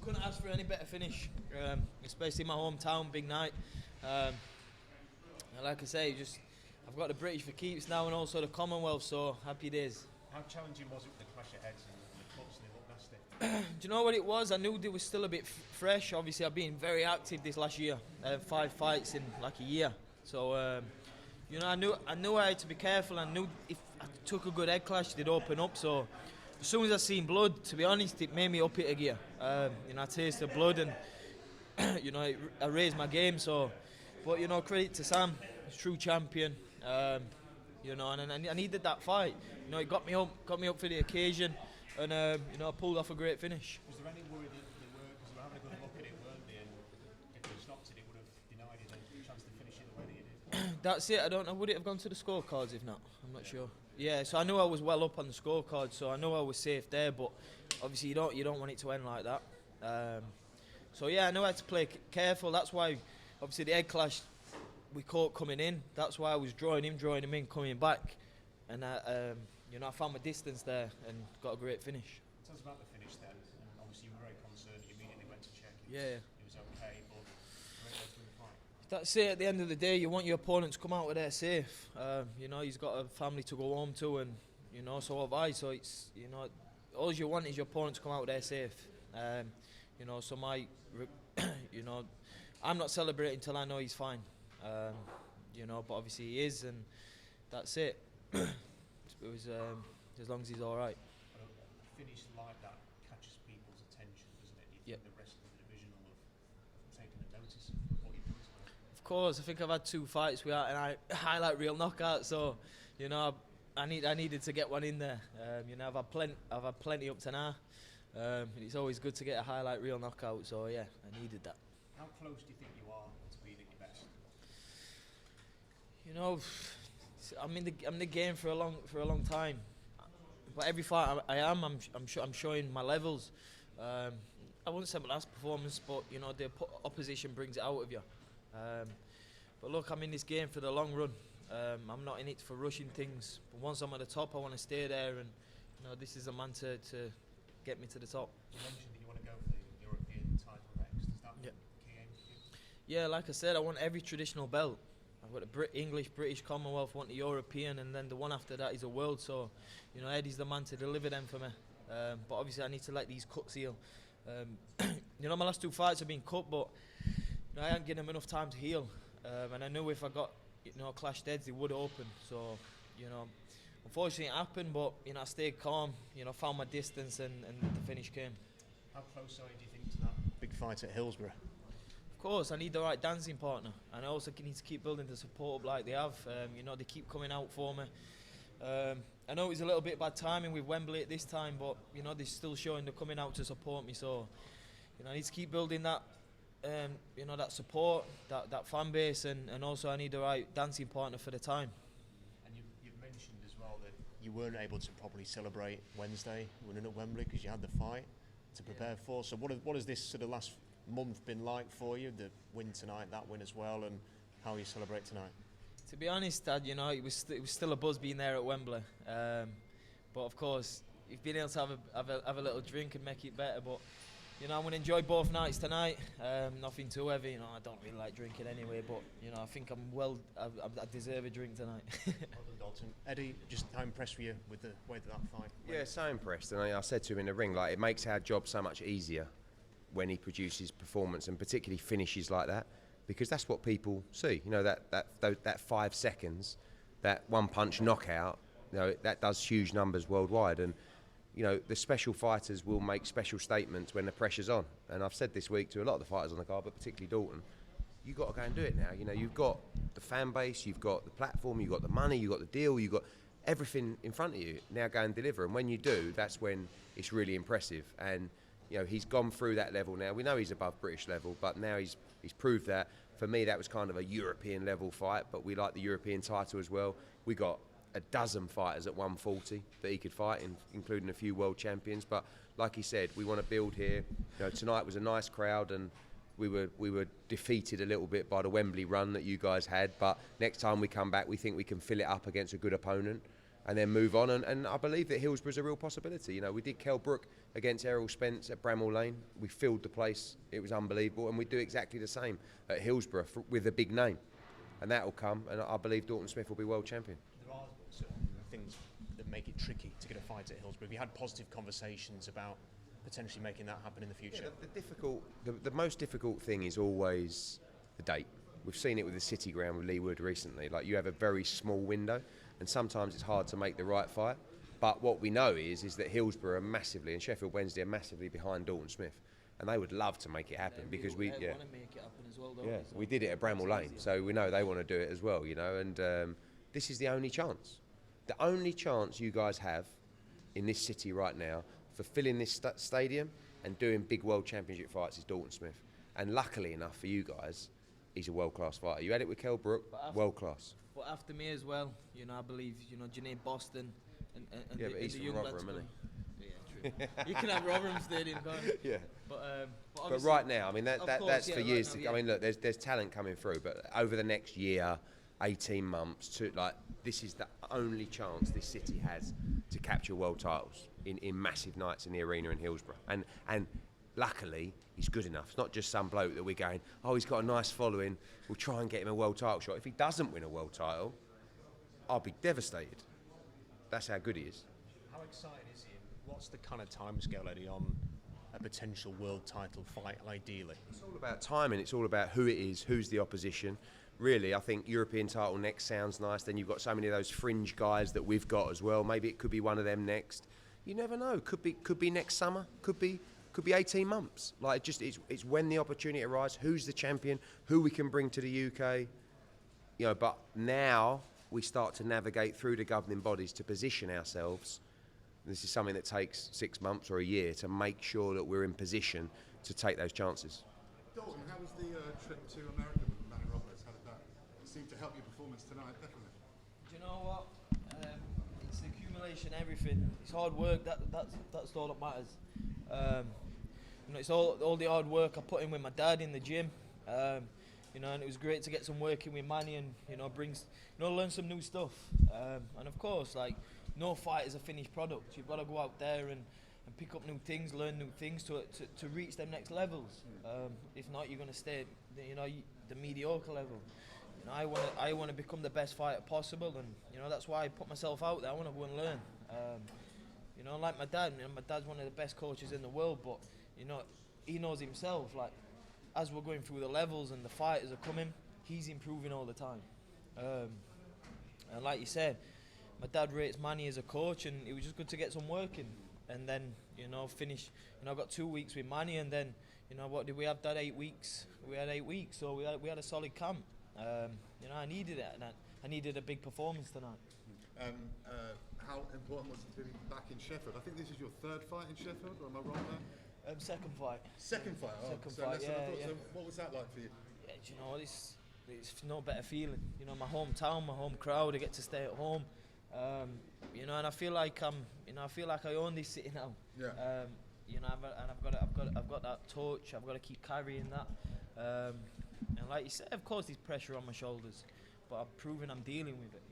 couldn't ask for any better finish, especially in my hometown, big night. And like I say, I've got the British for keeps now and also the Commonwealth, so happy days. How challenging was it with the clash of heads and the cuts and they looked nasty? Do you know what it was? I knew they were still a bit fresh. Obviously, I've been very active this last year, 5 fights in like a year. So, I knew I had to be careful. I knew if I took a good head clash, they'd open up. So, as soon as I seen blood, to be honest, it made me up it a gear. I tasted blood and, I raised my game. So, but, credit to Sam, he's a true champion. And I needed that fight. It got me up for the occasion, and I pulled off a great finish. Was there any worry that they were, because they were having a good look at it, weren't they? And if they stopped it, it would have denied it a chance to finish it the way that you did. That's it. I don't know. Would it have gone to the scorecards if not? I'm not sure. Yeah. So I knew I was well up on the scorecard, so I knew I was safe there. But obviously, you don't want it to end like that. I knew I had to play careful. That's why, obviously, the head clash we caught coming in. That's why I was drawing him in, coming back, and I found my distance there and got a great finish. Tell us about the finish then. Obviously, you were very concerned. You immediately went to check. It was okay, but where did the fight? That's it. At the end of the day, you want your opponent to come out of there safe. He's got a family to go home to, and so have I. So it's all you want is your opponent to come out there safe. So I'm not celebrating till I know he's fine. But obviously he is, and that's it. It was as long as he's all right. A finish like that catches people's attention, doesn't it? Do you think the rest of the division will have taken a notice of what you've done tonight? Of course, I think I've had 2 fights without and highlight reel knockout, so I needed to get one in there. I've had plenty up to now. And it's always good to get a highlight reel knockout, so yeah, I needed that. How close do you think you are to being at your best? I'm in the game for a long time, but every fight I'm showing my levels. I wouldn't say my last performance, but the opposition brings it out of you. But look, I'm in this game for the long run. I'm not in it for rushing things. But once I'm at the top, I want to stay there, and this is a man to get me to the top. You mentioned that you want to go for the European title next. Is that the key aim for you? Yeah, like I said, I want every traditional belt. I've got the English, British, Commonwealth, want the European, and then the one after that is a world. So, Eddie's the man to deliver them for me. But obviously, I need to let these cuts heal. My last 2 fights have been cut, but I haven't given them enough time to heal. And I knew if I got clashed heads, they would open. So, unfortunately, it happened, but I stayed calm. Found my distance, and the finish came. How close are you, do you think, to that big fight at Hillsborough? Of course, I need the right dancing partner, and I also need to keep building the support up like they have. They keep coming out for me. I know it was a little bit bad timing with Wembley at this time, but they're still showing they're coming out to support me. So, I need to keep building that, that support, that fan base, and also I need the right dancing partner for the time. And you've mentioned as well that you weren't able to properly celebrate Wednesday winning at Wembley because you had the fight to prepare for. So what has this sort of last month been like for you? The win tonight, that win as well, and how you celebrate tonight? To be honest, Dad, it was still a buzz being there at Wembley. But of course, you've been able to have a little drink and make it better. But I'm going to enjoy both nights tonight. Nothing too heavy. I don't really like drinking anyway. But I think I deserve a drink tonight. Well done, Dalton. Eddie, just how impressed were you with the way that fight went? Yeah, so impressed. And I said to him in the ring, it makes our job so much easier when he produces performance, and particularly finishes like that, because that's what people see. That 5 seconds, that one punch knockout, that does huge numbers worldwide. And the special fighters will make special statements when the pressure's on. And I've said this week to a lot of the fighters on the card, but particularly Dalton, you've got to go and do it now. You've got the fan base, you've got the platform, you've got the money, you've got the deal, you've got everything in front of you. Now go and deliver. And when you do, that's when it's really impressive. And he's gone through that level now. We know he's above British level, but now he's proved that. For me, that was kind of a European level fight, but we like the European title as well. We got a dozen fighters at 140 that he could fight, including a few world champions. But like he said, we want to build here. Tonight was a nice crowd, and we were defeated a little bit by the Wembley run that you guys had. But next time we come back, we think we can fill it up against a good opponent. and then move on. And I believe that Hillsborough's a real possibility. You know, we did Kell Brook against Errol Spence at Bramall Lane. We filled the place. It was unbelievable. And we do exactly the same at Hillsborough with a big name. And that will come. And I believe Dalton Smith will be world champion. There are certain things that make it tricky to get a fight at Hillsborough. Have you had positive conversations about potentially making that happen in the future? Yeah, the most difficult thing is always the date. We've seen it with the City Ground with Lee Wood recently. Like, you have a very small window, and sometimes it's hard to make the right fight. But what we know is that Hillsborough are massively, and Sheffield Wednesday are massively behind Dalton Smith, and they would love to make it happen because we want to make it happen as well, don't they? we did it at Bramall Lane, so we know they want to do it as well, you know. And this is the only chance you guys have in this city right now for filling this stadium and doing big world championship fights is Dalton Smith. And luckily enough for you guys, he's a world-class fighter. You had it with Kell Brook, world-class. But after me as well, you know, I believe, you know, Janine Boston and yeah, but he's the from young Rotherham, lads. isn't Yeah, true. You can have Rotherham Stadium, can't you? Yeah. But right now, I mean, that's course, for yeah, years right to now, come. I mean, look, there's talent coming through, but over the next year, 18 months, this is the only chance this city has to capture world titles in massive nights in the arena in Hillsborough. And luckily, he's good enough. It's not just some bloke that we're going, oh, he's got a nice following, we'll try and get him a world title shot. If he doesn't win a world title, I'll be devastated. That's how good he is. How excited is he? What's the kind of timescale, Eddie, on a potential world title fight, ideally? It's all about timing. It's all about who it is, who's the opposition. Really, I think European title next sounds nice. Then you've got so many of those fringe guys that we've got as well. Maybe it could be one of them next. You never know. Could be next summer. Could be 18 months. Like, it's when the opportunity arises. Who's the champion? Who we can bring to the UK? You know, but now we start to navigate through the governing bodies to position ourselves. This is something that takes 6 months or a year to make sure that we're in position to take those chances. Dalton, how was the trip to America with Manny Robles? How did that seem to help your performance tonight? Definitely. Do you know what? It's the accumulation, everything. It's hard work. That's all that matters. You know, it's all the hard work I put in with my dad in the gym. You know, and it was great to get some work in with Manny and, you know, learn some new stuff. And of course, like, no fight is a finished product. You've got to go out there and pick up new things, learn new things to reach them next levels. If not, you're going to stay, you know, the mediocre level. You know, I want to become the best fighter possible, and, you know, that's why I put myself out there. I want to go and learn. You know, like my dad. You know, my dad's one of the best coaches in the world, but, you know, he knows himself. Like, as we're going through the levels and the fighters are coming, he's improving all the time. And like you said, my dad rates Manny as a coach, and it was just good to get some work in. And then, you know, finish. You know, I got 2 weeks with Manny, and then, you know, what did we have? That 8 weeks. We had 8 weeks, so we had a solid camp. You know, I needed it, and I needed a big performance tonight. How important was it to be back in Sheffield? I think this is your third fight in Sheffield, or am I wrong there? Second fight. Second fight. Second so fight. So what was that like for you? Yeah, do you know, it's no better feeling. You know, my hometown, my home crowd. I get to stay at home. You know, and I feel like I own this city now. Yeah. You know, I've got that torch. I've got to keep carrying that. And like you said, of course, there's pressure on my shoulders, but I've proven I'm dealing with it.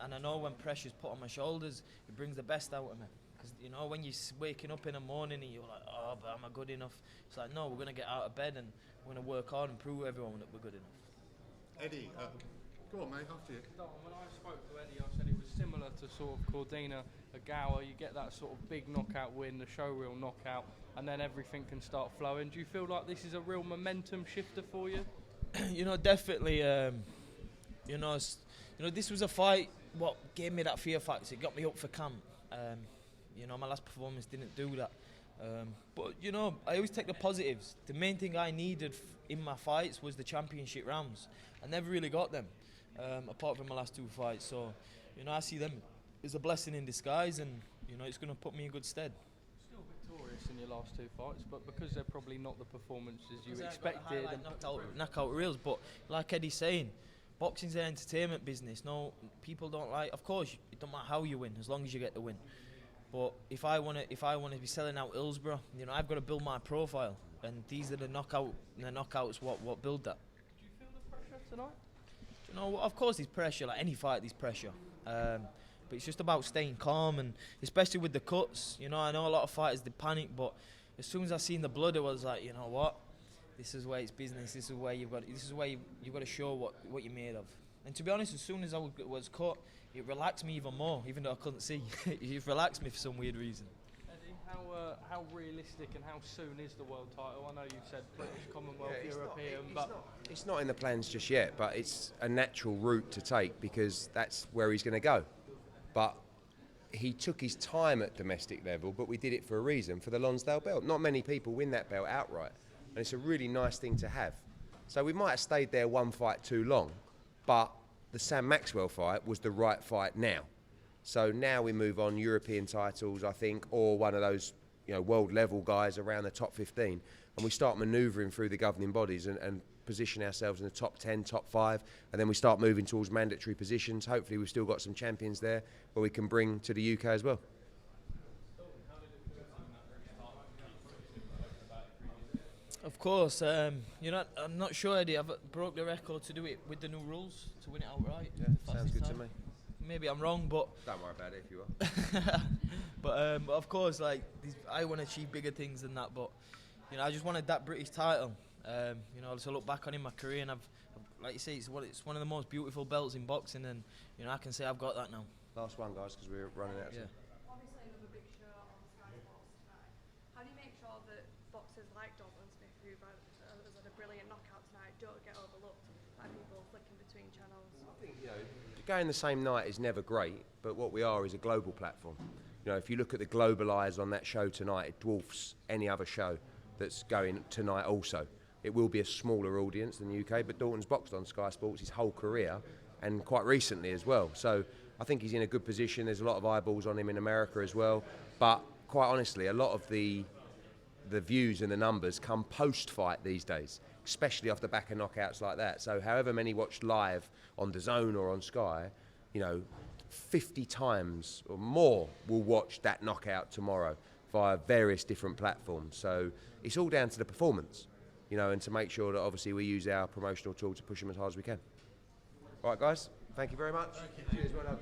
And I know when pressure's put on my shoulders, it brings the best out of me. Because, you know, when you're waking up in the morning and you're like, oh, but am I good enough? It's like, no, we're going to get out of bed and we're going to work hard and prove everyone that we're good enough. Eddie, go on, mate, after you. Dalton, when I spoke to Eddie, I said it was similar to sort of Cordina, Agawa. You get that sort of big knockout win, the showreel knockout, and then everything can start flowing. Do you feel like this is a real momentum shifter for you? You know, definitely. You know, this was a fight. What gave me that fear factor? It got me up for camp. You know, my last performance didn't do that. But, you know, I always take the positives. The main thing I needed in my fights was the championship rounds. I never really got them, apart from my last 2 fights. So, you know, I see them as a blessing in disguise, and, you know, it's going to put me in good stead. Still victorious in your last 2 fights, but because they're probably not the performances you expected. Knockout reels, but like Eddie's saying, boxing's an entertainment business. No, people don't like. Of course, it don't matter how you win, as long as you get the win. But if I want to be selling out Hillsborough, you know, I've got to build my profile, and these are the knockouts. What build that? Did you feel the pressure tonight? You know, of course, there's pressure. Like any fight, there's pressure. But it's just about staying calm, and especially with the cuts. You know, I know a lot of fighters, they panic, but as soon as I seen the blood, it was like, you know what? This is where it's business. This is where you've got to show what you're made of. And to be honest, as soon as I was cut, it relaxed me even more, even though I couldn't see. It relaxed me for some weird reason. Eddie, how realistic and how soon is the world title? I know you said British, Commonwealth, European, but it's not in the plans just yet. But it's a natural route to take because that's where he's going to go. But he took his time at domestic level, but we did it for a reason, for the Lonsdale belt. Not many people win that belt outright, and it's a really nice thing to have. So we might have stayed there one fight too long, but the Sam Maxwell fight was the right fight now. So now we move on European titles, I think, or one of those, you know, world level guys around the top 15, and we start manoeuvring through the governing bodies and position ourselves in the top 10, top 5, and then we start moving towards mandatory positions. Hopefully we've still got some champions there where we can bring to the UK as well. Of course, you know, I'm not sure, Eddie. I've broke the record to do it with the new rules, to win it outright. Yeah, sounds good to me. Maybe I'm wrong, but Don't worry about it if you are. but of course, like I want to achieve bigger things than that. But you know, I just wanted that British title. You know, to look back on in my career, and I've like you say, it's one of the most beautiful belts in boxing, and you know, I can say I've got that now. Last one, guys, because we're running out of time. Obviously, another big show on Sky Sports tonight. How do you make sure that boxers like Dalton Smith, who has had a brilliant knockout tonight, don't get overlooked by people flicking between channels? I think, you know, going the same night is never great, but what we are is a global platform. You know, if you look at the global eyes on that show tonight, it dwarfs any other show that's going tonight also. It will be a smaller audience than the UK, but Dalton's boxed on Sky Sports his whole career, and quite recently as well. So I think he's in a good position. There's a lot of eyeballs on him in America as well. But quite honestly, a lot of the views and the numbers come post-fight these days, especially off the back of knockouts like that. So however many watch live on DAZN or on Sky, you know, 50 times or more will watch that knockout tomorrow via various different platforms. So it's all down to the performance, you know, and to make sure that obviously we use our promotional tool to push them as hard as we can. All right, guys, thank you very much. Cheers, well done.